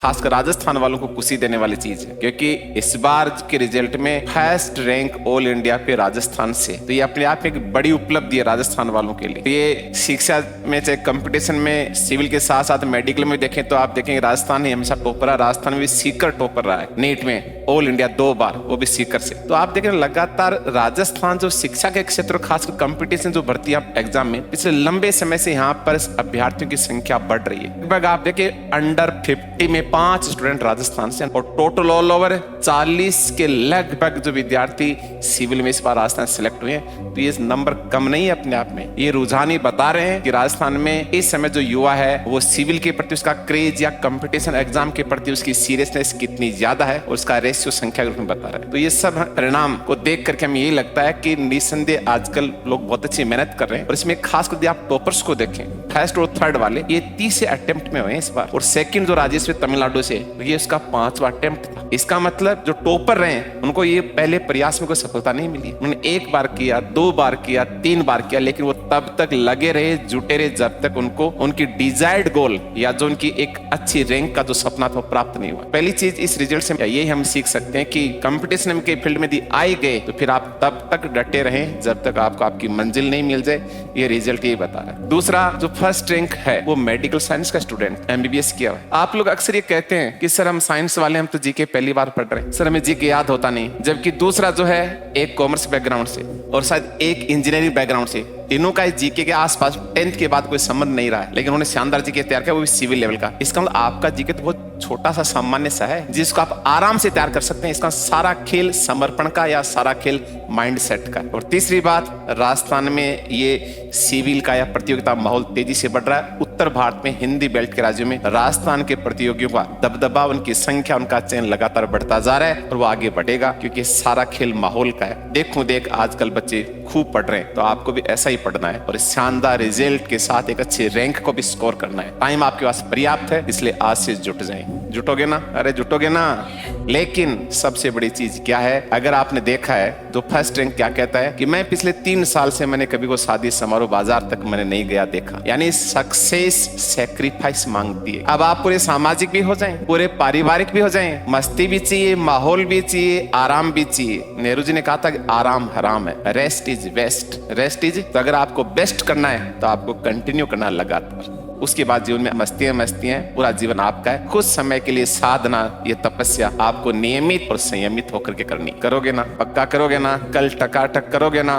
खासकर राजस्थान वालों को खुशी देने वाली चीज है, क्योंकि इस बार के रिजल्ट में फर्स्ट रैंक ऑल इंडिया पे राजस्थान से, तो ये अपने आप में एक बड़ी उपलब्धि है राजस्थान वालों के लिए। तो ये शिक्षा में चाहे कंपटीशन में सिविल के साथ साथ मेडिकल में देखें तो आप देखेंगे राजस्थान ही हमेशा टॉपर है। राजस्थान में भी सीकर टॉपर रहा है नीट में ऑल इंडिया 2 बार, वो भी सीकर से। तो आप देखें लगातार राजस्थान जो शिक्षा के क्षेत्र खासकर कंपटीशन जो भर्ती एग्जाम में पिछले लंबे समय से यहाँ पर अभ्यर्थियों की संख्या बढ़ रही है। लगभग आप देखिए अंडर 50 में 5 स्टूडेंट राजस्थान से और टोटल ऑल ओवर 40 के लगभग जो विद्यार्थी सिविल में इस बार राजस्थान सेलेक्ट हुए हैं। तो ये नंबर कम नहीं है अपने आप में, ये रुझान ही बता रहे हैं कि राजस्थान में इस समय जो युवा है वो सिविल के प्रति उसका क्रेज या कंपटीशन एग्जाम के प्रति उसकी सीरियसनेस कितनी ज्यादा है और उसका रेशियो संख्या के रूप में बता रहा है। तो ये सब परिणाम को देख करके हमें यही लगता है कि निसंदेह आजकल लोग बहुत अच्छी मेहनत कर रहे हैं। और इसमें खासकर यदि आप टॉपर्स को देखें, फर्स्ट और थर्ड वाले, ये 30 अटेम्प्ट में हुए इस बार, और सेकंड जो राजेश तमिलनाडु से, ये उसका 5वां अटेम्प्ट था। इसका मतलब जो टॉपर रहे हैं उनको ये पहले प्रयास में कोई सफलता नहीं मिली। उन्होंने 1 बार किया, 2 बार किया, 3 बार किया, लेकिन वो तब तक लगे रहे, जुटे रहे जब तक उनको उनकी डिजायर्ड गोल या जो उनकी एक अच्छी रैंक का जो सपना था वो प्राप्त नहीं हुआ। पहली चीज इस रिजल्ट से यही हम सीख सकते हैं कि कंपटीशन के फील्ड में यदि आए गए तो फिर आप तब तक डटे रहें जब तक आपको आपकी मंजिल नहीं मिल जाए। ये रिजल्ट यही बता रहा है। दूसरा जो फर्स्ट रैंक है वो मेडिकल साइंस का स्टूडेंट एमबीबीएस किया हुआ है। आप लोग अक्सर ये कहते हैं कि सर हम साइंस वाले, हम तो जीके पहली बार पढ़ रहे हैं, सर हमें जीके याद होता नहीं। जबकि दूसरा जो है एक कॉमर्स बैकग्राउंड से और शायद एक इंजीनियरिंग बैकग्राउंड से, तीनों का जीके के आसपास 10th के बाद कोई संबंध नहीं रहा है, लेकिन उन्होंने शानदार जीके तैयार किया, वो भी सिविल लेवल का। इसका मतलब आपका जीके तो बहुत छोटा सा सामान्य सा है जिसको आप आराम से तैयार कर सकते हैं। इसका सारा खेल समर्पण का या सारा खेल माइंडसेट का। और तीसरी बात, राजस्थान में ये सिविल का या प्रतियोगिता माहौल तेजी से बढ़ रहा है। उत्तर भारत में हिंदी बेल्ट के राज्यों में राजस्थान के प्रतियोगियों का दबदबा, उनकी संख्या, उनका चयन लगातार बढ़ता जा रहा है और वो आगे बढ़ेगा, क्योंकि सारा खेल माहौल का है। देखो देख आजकल बच्चे खूब पढ़ रहे हैं, तो आपको भी ऐसा ही पढ़ना है और शानदार रिजल्ट के साथ एक अच्छे रैंक को भी स्कोर करना है। टाइम आपके पास पर्याप्त है, इसलिए आज से जुट जाएं। जुटोगे ना? अरे जुटोगे ना? लेकिन सबसे बड़ी चीज क्या है, अगर आपने देखा है जो फर्स्ट रैंक क्या कहता है कि मैं पिछले 3 साल से मैंने कभी को शादी समारोह बाजार तक मैंने नहीं गया देखा, यानी सक्सेस सैक्रिफाइस मांगती है। अब आप पूरे सामाजिक भी हो जाएं, पूरे पारिवारिक भी हो जाएं, मस्ती भी चाहिए, माहौल भी चाहिए, आराम भी चाहिए। नेहरू जी ने कहा था कि आराम हराम है, rest is best. Rest is, तो अगर आपको बेस्ट करना है तो आपको कंटिन्यू करना लगातार। उसके बाद जीवन में मस्तियां पूरा जीवन आपका है। कुछ समय के लिए साधना, ये तपस्या आपको नियमित और संयमित होकर के करनी। करोगे ना? पक्का करोगे ना? कल टकाटक करोगे ना?